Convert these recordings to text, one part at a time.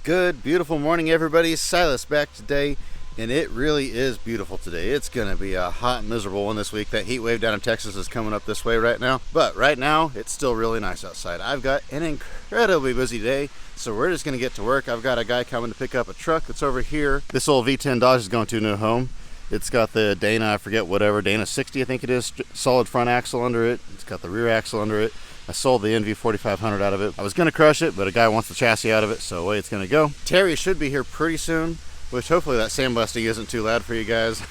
Good, beautiful morning, everybody. Silas back today, and it really is beautiful today. It's going to be a hot and miserable one this week. That heat wave down in Texas is coming up this way right now, but right now it's still really nice outside. I've got an incredibly busy day, so we're just going to get to work. I've got a guy coming to pick up a truck that's over here. This old V10 Dodge is going to a new home. It's got the Dana, I forget whatever, Dana 60 I think it is, solid front axle under it. It's got the rear axle under it. I sold the NV 4500 out of it. I was going to crush it, but a guy wants the chassis out of it, so away it's going to go. Terry should be here pretty soon, which hopefully that sandblasting isn't too loud for you guys.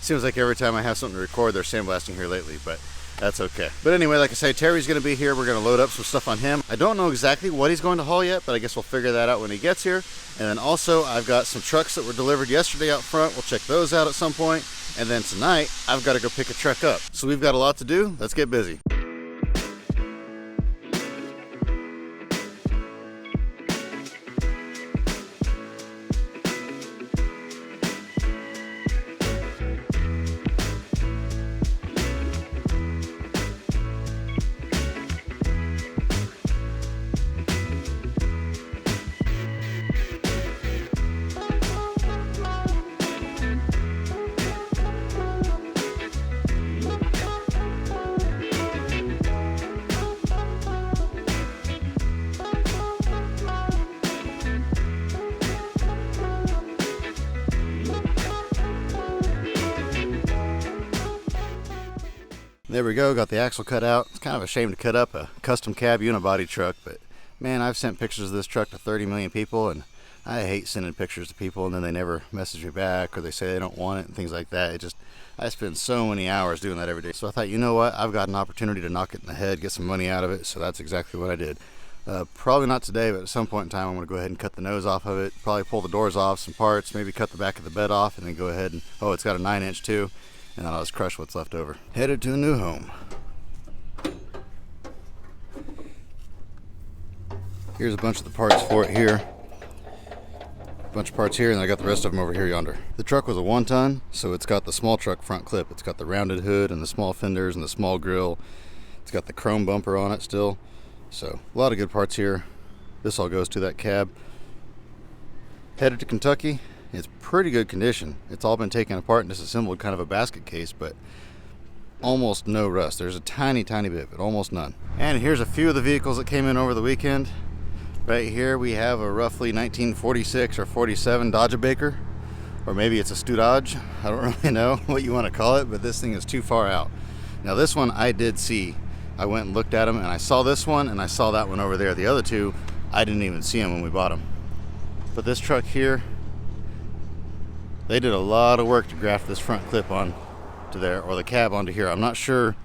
Seems like every time I have something to record, they're sandblasting here lately, but that's okay. But anyway, like I say, Terry's going to be here. We're going to load up some stuff on him. I don't know exactly what he's going to haul yet, but I guess we'll figure that out when he gets here. And then also, I've got some trucks that were delivered yesterday out front. We'll check those out at some point. And then tonight, I've got to go pick a truck up. So we've got a lot to do. Let's get busy. There we go, got the axle cut out. It's kind of a shame to cut up a custom cab unibody truck, but man, I've sent pictures of this truck to 30 million people, and I hate sending pictures to people and then they never message me back, or they say they don't want it and things like that. I spend so many hours doing that every day. So I thought, you know what, I've got an opportunity to knock it in the head, get some money out of it, so that's exactly what I did. Probably not today, but at some point in time I'm going to go ahead and cut the nose off of it, probably pull the doors off, some parts, maybe cut the back of the bed off, and then go ahead and, oh, it's got a 9-inch too. And then I'll just crush what's left over. Headed to a new home. Here's a bunch of the parts for it here. A bunch of parts here, and I got the rest of them over here yonder. The truck was a 1-ton, so it's got the small truck front clip. It's got the rounded hood and the small fenders and the small grill. It's got the chrome bumper on it still. So a lot of good parts here. This all goes to that cab. Headed to Kentucky. It's pretty good condition. It's all been taken apart and disassembled, kind of a basket case, but almost no rust. There's a tiny bit, but almost none. And here's a few of the vehicles that came in over the weekend. Right here we have a roughly 1946 or 47 Dodge-A-Baker, or maybe it's a Stu Dodge. I don't really know what you want to call it, but this thing is too far out. Now this one I did see. I went and looked at them, and I saw this one and I saw that one over there. The other two, I didn't even see them when we bought them. But this truck here, they did a lot of work to graft this front clip on to there, or the cab onto here. I'm not sure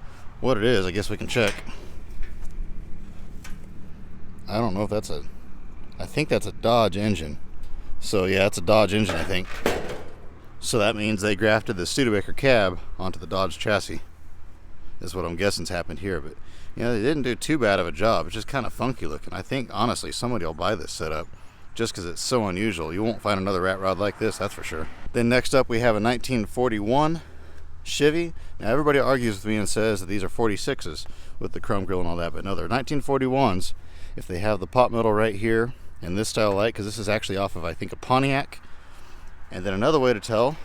what it is. I guess we can check. I don't know if that's I think that's a Dodge engine. So yeah, it's a Dodge engine, I think. So that means they grafted the Studebaker cab onto the Dodge chassis. That's what I'm guessing's happened here. But you know, they didn't do too bad of a job. It's just kind of funky looking. I think honestly somebody will buy this setup, just because it's so unusual. You won't find another rat rod like this, that's for sure. Then next up we have a 1941 Chevy. Now everybody argues with me and says that these are 46s with the chrome grille and all that, but no, they're 1941s if they have the pot metal right here in this style light, because this is actually off of, I think, a Pontiac. And then another way to tell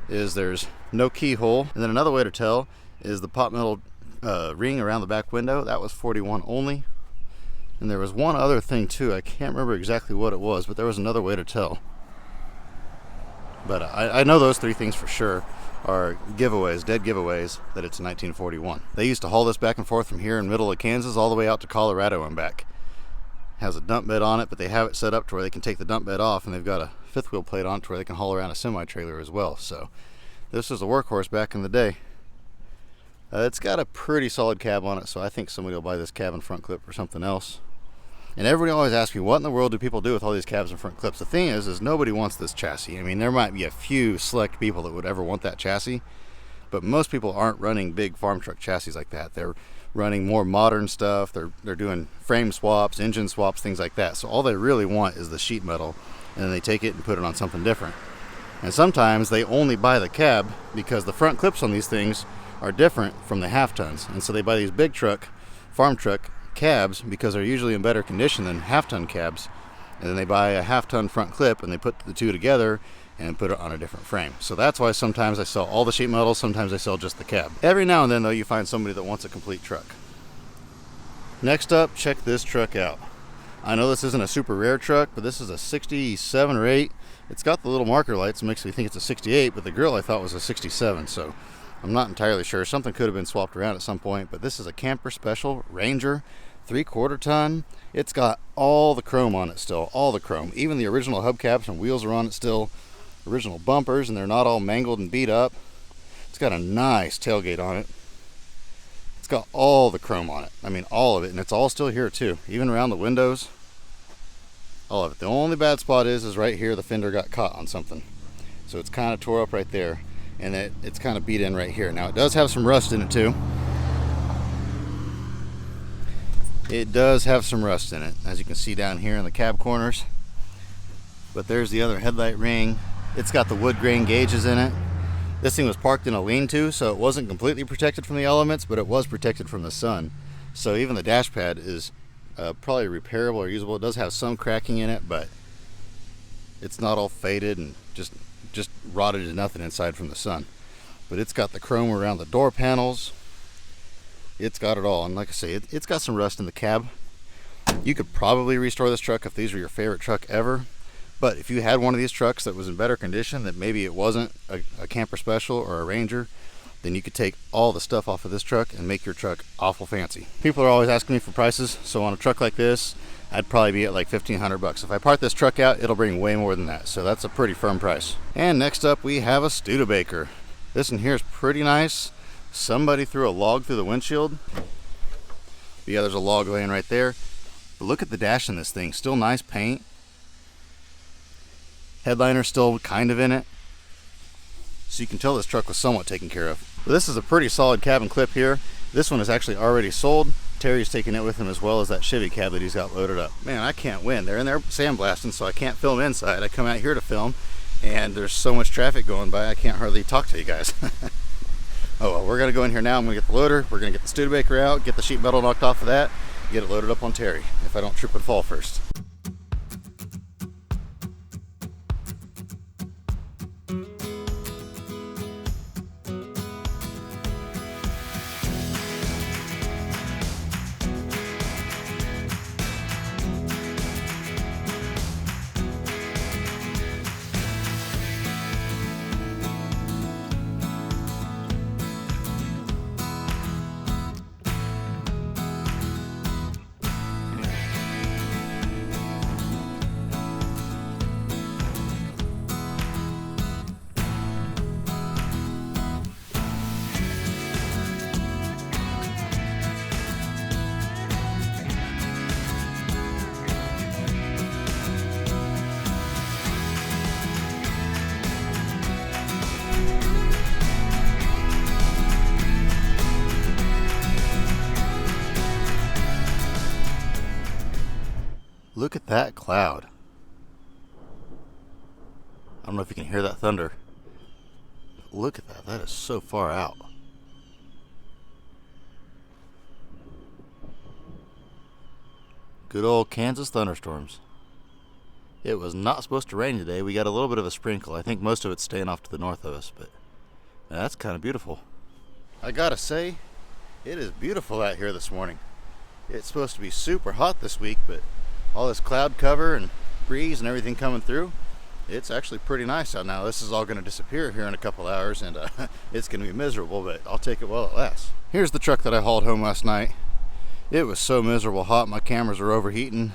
is there's no keyhole. And then another way to tell is the pot metal ring around the back window. That was 41 only. And there was one other thing too. I can't remember exactly what it was, but there was another way to tell. But I know those three things for sure are giveaways, dead giveaways, that it's 1941. They used to haul this back and forth from here in middle of Kansas all the way out to Colorado and back. Has a dump bed on it, but they have it set up to where they can take the dump bed off, and they've got a fifth wheel plate on it to where they can haul around a semi-trailer as well. So this was a workhorse back in the day. It's got a pretty solid cab on it, so I think somebody will buy this cab and front clip for something else. And everybody always asks me, what in the world do people do with all these cabs and front clips? The thing is nobody wants this chassis. I mean, there might be a few select people that would ever want that chassis, but most people aren't running big farm truck chassis like that. They're running more modern stuff. They're doing frame swaps, engine swaps, things like that. So all they really want is the sheet metal, and then they take it and put it on something different. And sometimes they only buy the cab because the front clips on these things are different from the half tons, and so they buy these big truck, farm truck cabs because they're usually in better condition than half ton cabs, and then they buy a half-ton front clip and they put the two together and put it on a different frame. So that's why sometimes I sell all the sheet metal, sometimes I sell just the cab. Every now and then though, you find somebody that wants a complete truck. Next up, check this truck out. I know this isn't a super rare truck, but this is a 67 or 8. It's got the little marker lights, it makes me think it's a 68, but the grill I thought was a 67, so I'm not entirely sure. Something could have been swapped around at some point, but this is a Camper Special Ranger, 3/4 ton. It's got all the chrome on it still, all the chrome. Even the original hubcaps and wheels are on it still. Original bumpers, and they're not all mangled and beat up. It's got a nice tailgate on it. It's got all the chrome on it. I mean, all of it, and it's all still here too. Even around the windows, all of it. The only bad spot is right here. The fender got caught on something, so it's kind of tore up right there, and it's kind of beat in right here. Now it does have some rust in it too. It does have some rust in it, as you can see down here in the cab corners. But there's the other headlight ring. It's got the wood grain gauges in it. This thing was parked in a lean-to, so it wasn't completely protected from the elements, but it was protected from the sun. So even the dash pad is probably repairable or usable. It does have some cracking in it, but it's not all faded and just rotted to nothing inside from the sun. But it's got the chrome around the door panels. It's got it all, and like I say, it's got some rust in the cab. You could probably restore this truck if these were your favorite truck ever. But if you had one of these trucks that was in better condition, that maybe it wasn't a Camper Special or a Ranger, then you could take all the stuff off of this truck and make your truck awful fancy. People are always asking me for prices, so on a truck like this, I'd probably be at like $1,500. If I part this truck out, it'll bring way more than that, so that's a pretty firm price. And next up, we have a Studebaker. This one here is pretty nice. Somebody threw a log through the windshield. But yeah, there's a log laying right there. But look at the dash in this thing, still nice paint. Headliner still kind of in it, so you can tell this truck was somewhat taken care of. But this is a pretty solid cabin clip here. This one is actually already sold. Terry's taking it with him, as well as that Chevy cab that he's got loaded up. Man, I can't win. They're in there sandblasting, so I can't film inside. I come out here to film, and there's so much traffic going by, I can't hardly talk to you guys. Oh well, we're gonna go in here now. I'm gonna get the loader. We're gonna get the Studebaker out, get the sheet metal knocked off of that, get it loaded up on Terry, if I don't trip and fall first. Look at that cloud. I don't know if you can hear that thunder. Look at that. That is so far out. Good old Kansas thunderstorms. It was not supposed to rain today. We got a little bit of a sprinkle. I think most of it's staying off to the north of us, but that's kind of beautiful. I gotta say, it is beautiful out here this morning. It's supposed to be super hot this week, but all this cloud cover and breeze and everything coming through, it's actually pretty nice out now. This is all going to disappear here in a couple hours, and it's going to be miserable, but I'll take it while it lasts. Here's the truck that I hauled home last night. It was so miserable hot, my cameras were overheating,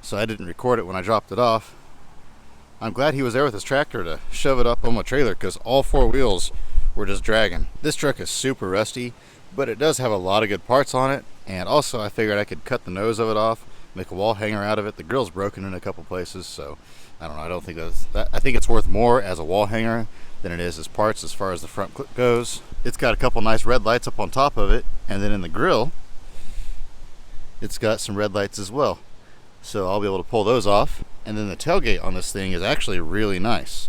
so I didn't record it when I dropped it off. I'm glad he was there with his tractor to shove it up on my trailer, because all four wheels were just dragging. This truck is super rusty, but it does have a lot of good parts on it, and also I figured I could cut the nose of it off, make a wall hanger out of it. The grill's broken in a couple places, so I don't know. I don't think I think it's worth more as a wall hanger than it is as parts as far as the front clip goes. It's got a couple nice red lights up on top of it, and then in the grill, it's got some red lights as well. So I'll be able to pull those off. And then the tailgate on this thing is actually really nice.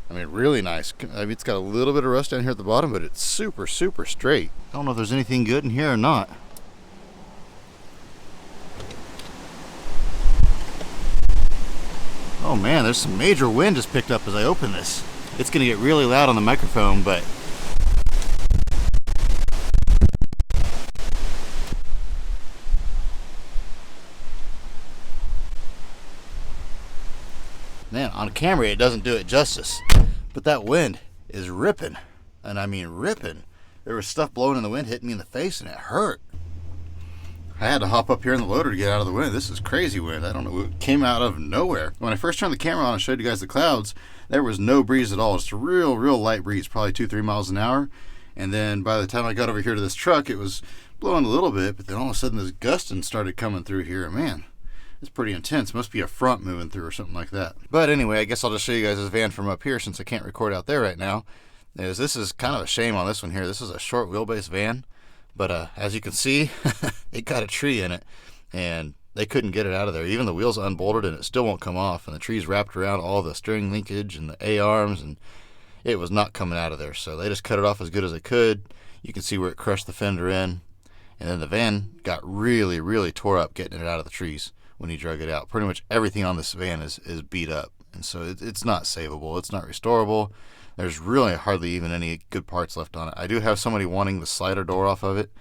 I mean, really nice. I mean, it's got a little bit of rust down here at the bottom, but it's super, super straight. I don't know if there's anything good in here or not. Oh man, there's some major wind just picked up as I open this. It's gonna get really loud on the microphone, but man, on camera it doesn't do it justice. But that wind is ripping, and I mean ripping. There was stuff blowing in the wind hitting me in the face and it hurt. I had to hop up here in the loader to get out of the wind. This is crazy wind. I don't know, it came out of nowhere. When I first turned the camera on and showed you guys the clouds, there was no breeze at all. Just a real light breeze, probably 2-3 miles an hour. And then by the time I got over here to this truck, it was blowing a little bit, but then all of a sudden this gusting started coming through here. Man, it's pretty intense. Must be a front moving through or something like that. But anyway, I guess I'll just show you guys this van from up here since I can't record out there right now. This is kind of a shame on this one here. This is a short wheelbase van. But as you can see, it got a tree in it, and they couldn't get it out of there. Even the wheels unbolted, and it still won't come off. And the tree's wrapped around all the steering linkage and the A-arms, and it was not coming out of there. So they just cut it off as good as they could. You can see where it crushed the fender in. And then the van got really tore up getting it out of the trees when he drug it out. Pretty much everything on this van is beat up. And so it's not savable. It's not restorable. There's really hardly even any good parts left on it. I do have somebody wanting the slider door off of it,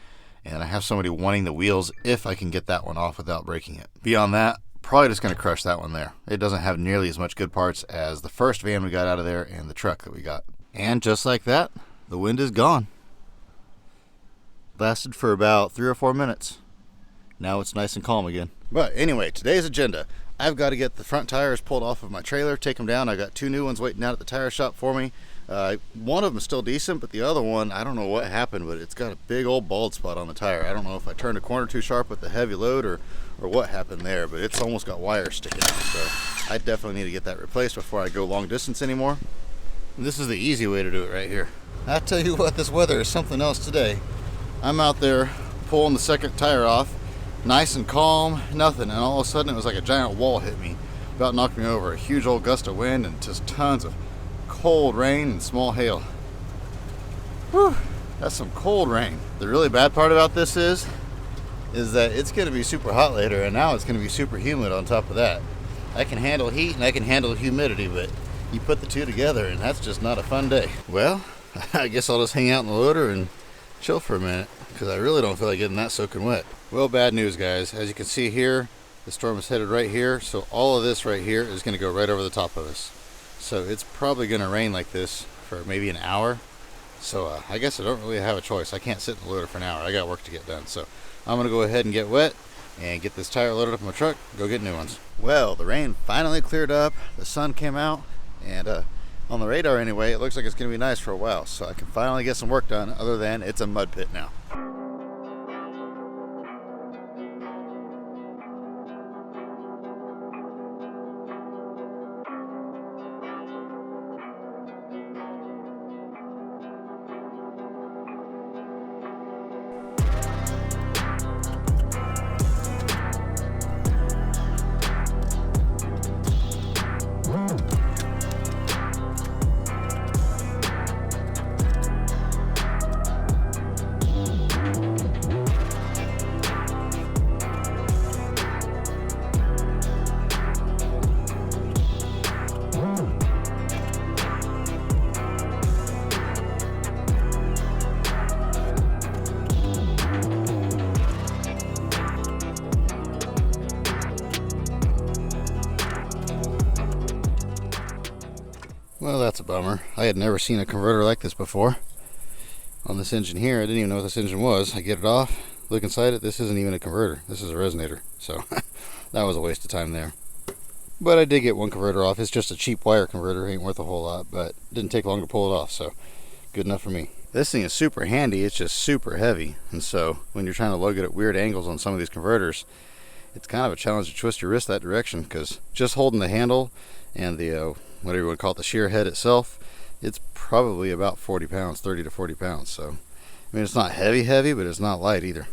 and I have somebody wanting the wheels if I can get that one off without breaking it. Beyond that, probably just going to crush that one there. It doesn't have nearly as much good parts as the first van we got out of there and the truck that we got. And just like that, the wind is gone. Lasted for about 3 or 4 minutes. Now it's nice and calm again. But anyway, today's agenda. I've got to get the front tires pulled off of my trailer, take them down. I got 2 new ones waiting out at the tire shop for me. One of them is still decent, but the other one, I don't know what happened, but it's got a big old bald spot on the tire. I don't know if I turned a corner too sharp with the heavy load or what happened there, but it's almost got wires sticking out. So I definitely need to get that replaced before I go long distance anymore. And this is the easy way to do it right here. I tell you what, this weather is something else today. I'm out there pulling the second tire off, nice and calm, nothing, and all of a sudden it was like a giant wall hit me, about knocked me over. A huge old gust of wind and just tons of cold rain and small hail. Whew, that's some cold rain. The really bad part about this is that it's going to be super hot later, and now it's going to be super humid on top of that. I can handle heat and I can handle humidity, but you put the two together and that's just not a fun day. Well, I guess I'll just hang out in the loader and chill for a minute, because I really don't feel like getting that soaking wet. Well, bad news, guys. As you can see here, the storm is headed right here, so all of this right here is going to go right over the top of us. So it's probably going to rain like this for maybe an hour. So I guess I don't really have a choice. I can't sit in the loader for an hour. I got work to get done. So I'm going to go ahead and get wet and get this tire loaded up in my truck, go get new ones. Well, the rain finally cleared up. The sun came out, and on the radar anyway, it looks like it's going to be nice for a while. So I can finally get some work done, other than it's a mud pit now. Well, that's a bummer. I had never seen a converter like this before. On this engine here, I didn't even know what this engine was. I get it off, look inside it, this isn't even a converter. This is a resonator. So that was a waste of time there. But I did get one converter off. It's just a cheap wire converter, ain't worth a whole lot, but it didn't take long to pull it off, so good enough for me. This thing is super handy, it's just super heavy, and so when you're trying to lug it at weird angles on some of these converters, it's kind of a challenge to twist your wrist that direction, because just holding the handle and the whatever you would call it, the shear head itself, it's probably about 40 pounds, 30 to 40 pounds. So I mean, it's not heavy, but it's not light either.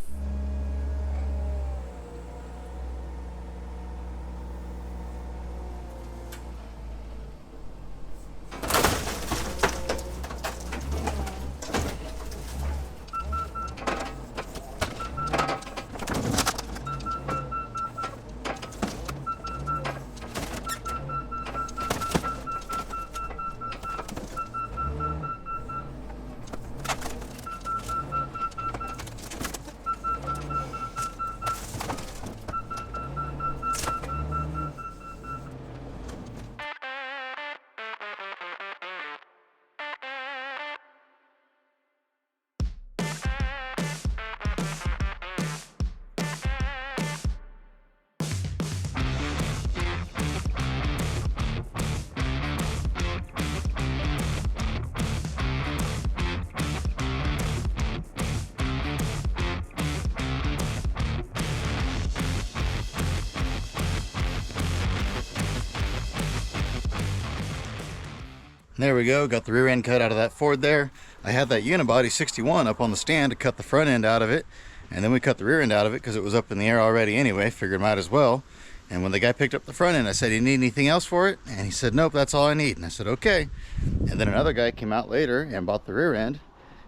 There we go, got the rear end cut out of that Ford there. I had that unibody 61 up on the stand to cut the front end out of it, and then we cut the rear end out of it because it was up in the air already anyway, figured might as well. And when the guy picked up the front end, I said, "You need anything else for it?" And he said, "Nope, that's all I need." And I said, "Okay." And then another guy came out later and bought the rear end,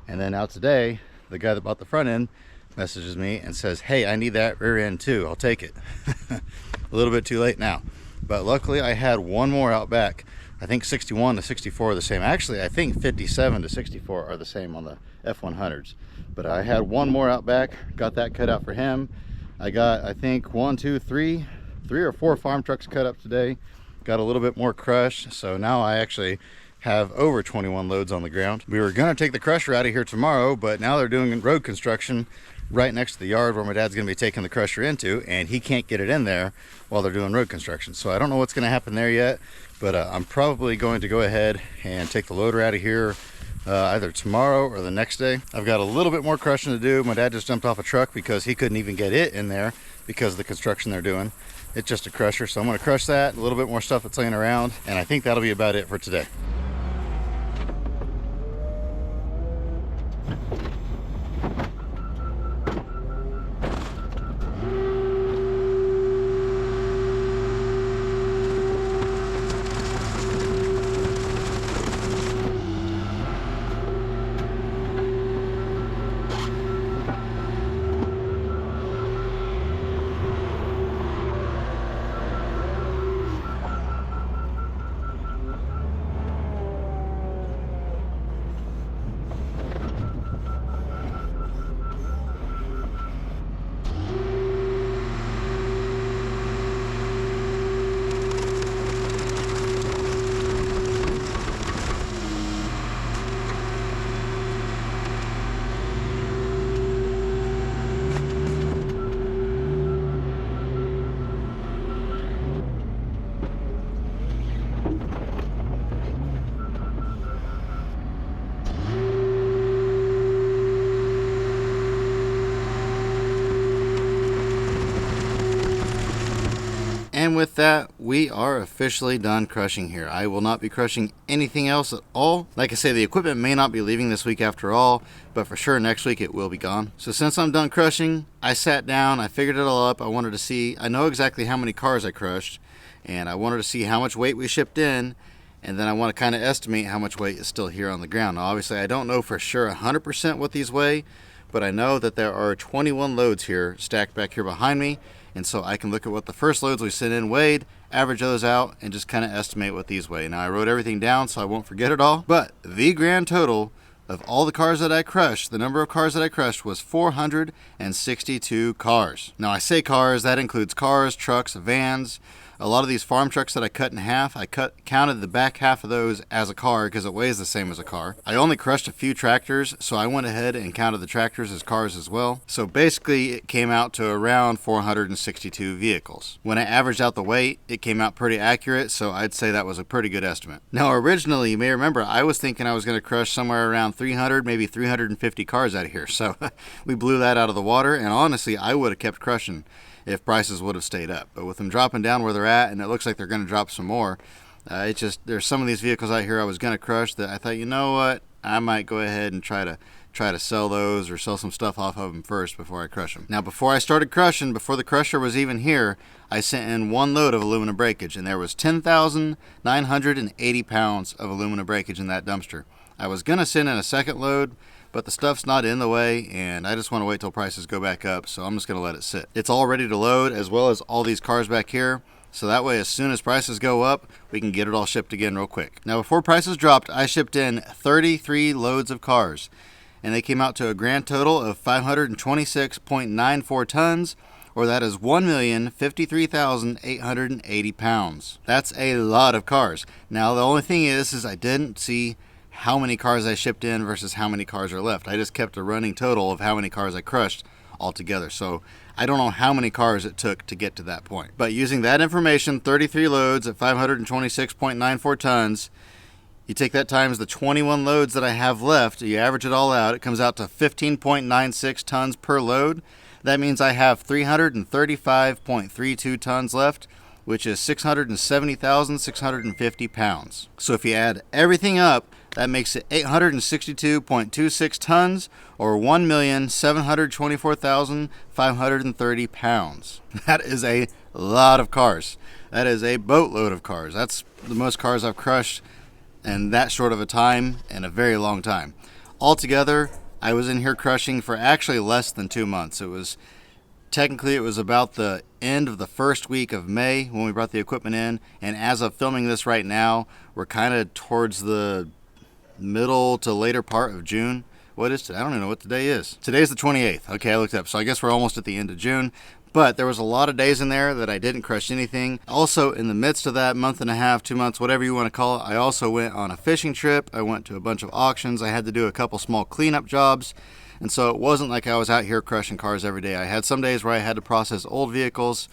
and then now today, the guy that bought the front end messages me and says, "Hey, I need that rear end too, I'll take it." A little bit too late now, but luckily I had one more out back. I think 61 to 64 are the same. Actually, I think 57 to 64 are the same on the F100s. But I had one more out back, got that cut out for him. I got, I think, three or four farm trucks cut up today. Got a little bit more crush, so now I actually have over 21 loads on the ground. We were gonna take the crusher out of here tomorrow, but now they're doing road construction right next to the yard where my dad's gonna be taking the crusher into, and he can't get it in there while they're doing road construction. So I don't know what's gonna happen there yet, but I'm probably going to go ahead and take the loader out of here either tomorrow or the next day. I've got a little bit more crushing to do. My dad just jumped off a truck because he couldn't even get it in there because of the construction they're doing. It's just a crusher, so I'm gonna crush that, a little bit more stuff that's laying around, and I think that'll be about it for today. And with that, we are officially done crushing here. I will not be crushing anything else at all. Like I say, the equipment may not be leaving this week after all, but for sure next week it will be gone. So since I'm done crushing, I sat down, I figured it all up. I wanted to see, I know exactly how many cars I crushed, and I wanted to see how much weight we shipped in, and then I want to kind of estimate how much weight is still here on the ground. Now, obviously, I don't know for sure 100% what these weigh, but I know that there are 21 loads here stacked back here behind me. And so I can look at what the first loads we sent in weighed, average those out, and just kind of estimate what these weigh. Now I wrote everything down so I won't forget it all. But the grand total of all the cars that I crushed, the number of cars that I crushed was 462 cars. Now I say cars, that includes cars, trucks, vans. A lot of these farm trucks that I cut in half, I counted the back half of those as a car because it weighs the same as a car. I only crushed a few tractors, so I went ahead and counted the tractors as cars as well. So basically it came out to around 462 vehicles. When I averaged out the weight, it came out pretty accurate, so I'd say that was a pretty good estimate. Now originally, you may remember, I was thinking I was going to crush somewhere around 300, maybe 350 cars out of here. So we blew that out of the water, and honestly, I would have kept crushing if prices would have stayed up. But with them dropping down where they're at, and it looks like they're going to drop some more, there's some of these vehicles out here I was going to crush that I thought, you know what, I might go ahead and try to sell those or sell some stuff off of them first before I crush them. Now, before I started crushing, before the crusher was even here, I sent in one load of aluminum breakage, and there was 10,980 pounds of aluminum breakage in that dumpster. I was going to send in a second load, but the stuff's not in the way, and I just want to wait till prices go back up, so I'm just going to let it sit. It's all ready to load, as well as all these cars back here, so that way as soon as prices go up, we can get it all shipped again real quick. Now, before prices dropped, I shipped in 33 loads of cars, and they came out to a grand total of 526.94 tons, or that is 1,053,880 pounds. That's a lot of cars. Now, the only thing is I didn't see how many cars I shipped in versus how many cars are left. I just kept a running total of how many cars I crushed altogether. So I don't know how many cars it took to get to that point. But using that information, 33 loads at 526.94 tons, you take that times the 21 loads that I have left, you average it all out, it comes out to 15.96 tons per load. That means I have 335.32 tons left. which is 670,650 pounds. So if you add everything up, that makes it 862.26 tons, or 1,724,530 pounds. That is a lot of cars. That is a boatload of cars. That's the most cars I've crushed in that short of a time in a very long time. Altogether, I was in here crushing for actually less than 2 months. It was about the end of the first week of May when we brought the equipment in, and as of filming this right now, we're kind of towards the middle to later part of June. What is today? I don't even know what today is. Today's the 28th. Okay, I looked up. So I guess we're almost at the end of June. But there was a lot of days in there that I didn't crush anything. Also, in the midst of that month and a half, 2 months, whatever you want to call it, I also went on a fishing trip. I went to a bunch of auctions. I had to do a couple small cleanup jobs. And so it wasn't like I was out here crushing cars every day. I had some days where I had to process old vehicles.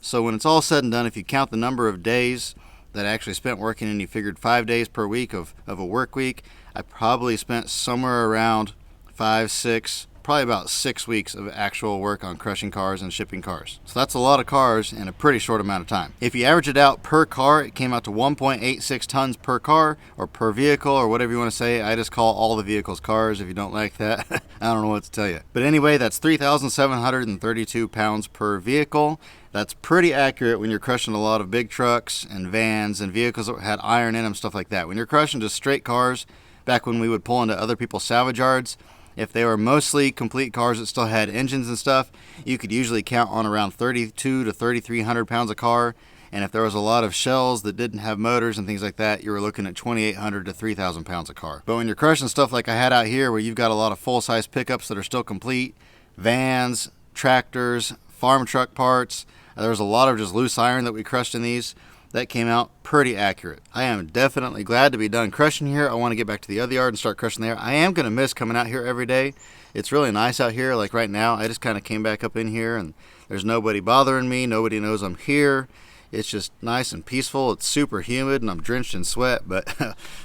So when it's all said and done, if you count the number of days that I actually spent working and you figured 5 days per week of a work week, I probably spent somewhere around 5, 6, probably about 6 weeks of actual work on crushing cars and shipping cars. So that's a lot of cars in a pretty short amount of time. If you average it out per car, it came out to 1.86 tons per car, or per vehicle, or whatever you want to say. I just call all the vehicles cars. If you don't like that, I don't know what to tell you. But anyway, that's 3,732 pounds per vehicle. That's pretty accurate when you're crushing a lot of big trucks and vans and vehicles that had iron in them, stuff like that. When you're crushing just straight cars, back when we would pull into other people's salvage yards, if they were mostly complete cars that still had engines and stuff, you could usually count on around 32 to 3,300 pounds a car. And if there was a lot of shells that didn't have motors and things like that, you were looking at 2,800 to 3,000 pounds a car. But when you're crushing stuff like I had out here, where you've got a lot of full-size pickups that are still complete, vans, tractors, farm truck parts, there was a lot of just loose iron that we crushed in these. That came out pretty accurate. I am definitely glad to be done crushing here. I want to get back to the other yard and start crushing there. I am going to miss coming out here every day. It's really nice out here. Like right now, I just kind of came back up in here and there's nobody bothering me. Nobody knows I'm here. It's just nice and peaceful. It's super humid and I'm drenched in sweat, but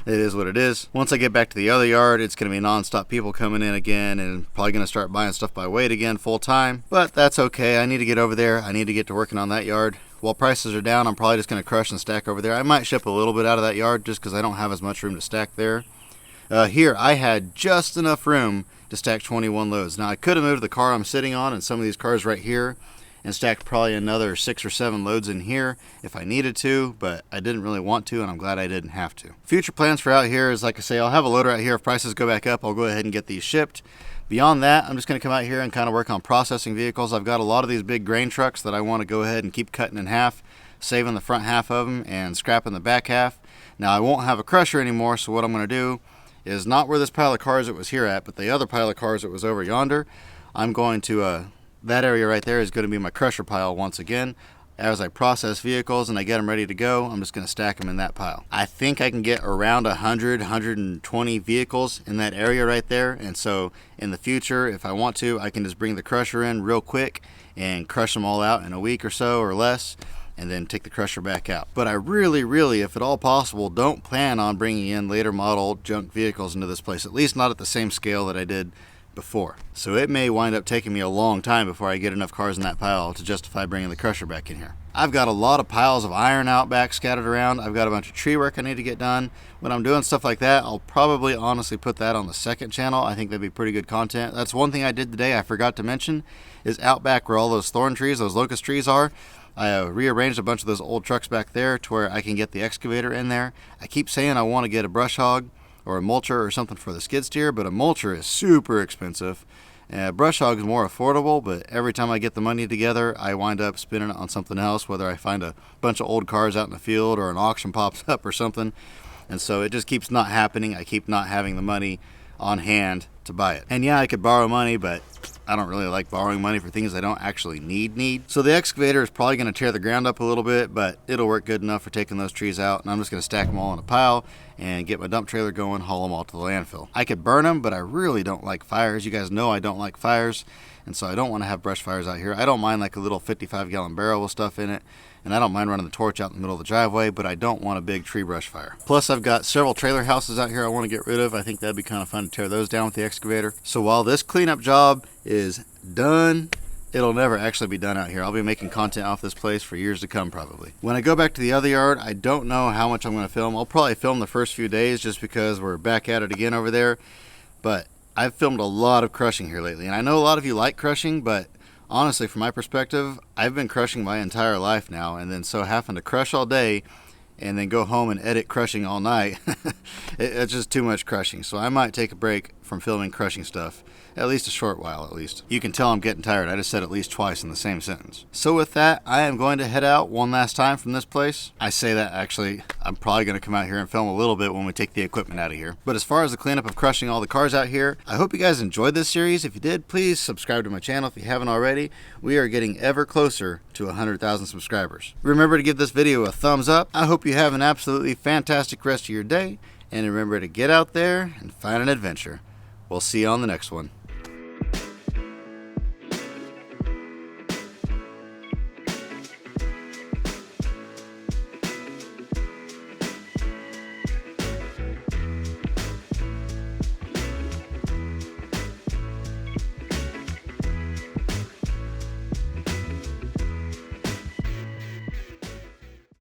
it is what it is. Once I get back to the other yard, it's going to be nonstop people coming in again and probably going to start buying stuff by weight again full time. But that's okay. I need to get over there. I need to get to working on that yard. While prices are down, I'm probably just going to crush and stack over there. I might ship a little bit out of that yard just because I don't have as much room to stack there. Here, I had just enough room to stack 21 loads. Now, I could have moved the car I'm sitting on and some of these cars right here and stacked probably another 6 or 7 loads in here if I needed to, but I didn't really want to, and I'm glad I didn't have to. Future plans for out here is, like I say, I'll have a loader out here. If prices go back up, I'll go ahead and get these shipped. Beyond that, I'm just going to come out here and kind of work on processing vehicles. I've got a lot of these big grain trucks that I want to go ahead and keep cutting in half, saving the front half of them and scrapping the back half. Now, I won't have a crusher anymore, so what I'm going to do is not where this pile of cars that was here at, but the other pile of cars that was over yonder. I'm going to, that area right there is going to be my crusher pile once again. As I process vehicles and I get them ready to go, I'm just going to stack them in that pile. I think I can get around 100, 120 vehicles in that area right there. And so in the future, if I want to, I can just bring the crusher in real quick and crush them all out in a week or so or less, and then take the crusher back out. But I really, if at all possible, don't plan on bringing in later model junk vehicles into this place, at least not at the same scale that I did before. So it may wind up taking me a long time before I get enough cars in that pile to justify bringing the crusher back in here. I've got a lot of piles of iron out back scattered around. I've got a bunch of tree work I need to get done. When I'm doing stuff like that, I'll probably honestly put that on the second channel. I think that'd be pretty good content. That's one thing I did today I forgot to mention, is out back where all those thorn trees, those locust trees are, I rearranged a bunch of those old trucks back there to where I can get the excavator in there. I keep saying I want to get a brush hog or a mulcher or something for the skid steer, but a mulcher is super expensive. Brush hog is more affordable, but every time I get the money together, I wind up spending it on something else, whether I find a bunch of old cars out in the field or an auction pops up or something. And so it just keeps not happening. I keep not having the money on hand to buy it. And yeah, I could borrow money, but I don't really like borrowing money for things I don't actually need. So the excavator is probably going to tear the ground up a little bit, but it'll work good enough for taking those trees out. And I'm just going to stack them all in a pile and get my dump trailer going, haul them all to the landfill. I could burn them, but I really don't like fires. You guys know I don't like fires, and so I don't want to have brush fires out here. I don't mind like a little 55-gallon barrel with stuff in it, and I don't mind running the torch out in the middle of the driveway, but I don't want a big tree brush fire. Plus, I've got several trailer houses out here I want to get rid of. I think that'd be kind of fun to tear those down with the excavator. So while this cleanup job is done it'll never actually be done out here. I'll be making content off this place for years to come probably. When I go back to the other yard, I don't know how much I'm going to film. I'll probably film the first few days just because we're back at it again over there. But I've filmed a lot of crushing here lately. And I know a lot of you like crushing, but honestly, from my perspective, I've been crushing my entire life now. And then so having to crush all day and then go home and edit crushing all night, it's just too much crushing. So I might take a break from filming crushing stuff, at least a short while at least. You can tell I'm getting tired. I just said at least twice in the same sentence. So with that, I am going to head out one last time from this place. I say that actually, I'm probably going to come out here and film a little bit when we take the equipment out of here. But as far as the cleanup of crushing all the cars out here, I hope you guys enjoyed this series. If you did, please subscribe to my channel if you haven't already. We are getting ever closer to 100,000 subscribers. Remember to give this video a thumbs up. I hope you have an absolutely fantastic rest of your day. And remember to get out there and find an adventure. We'll see you on the next one.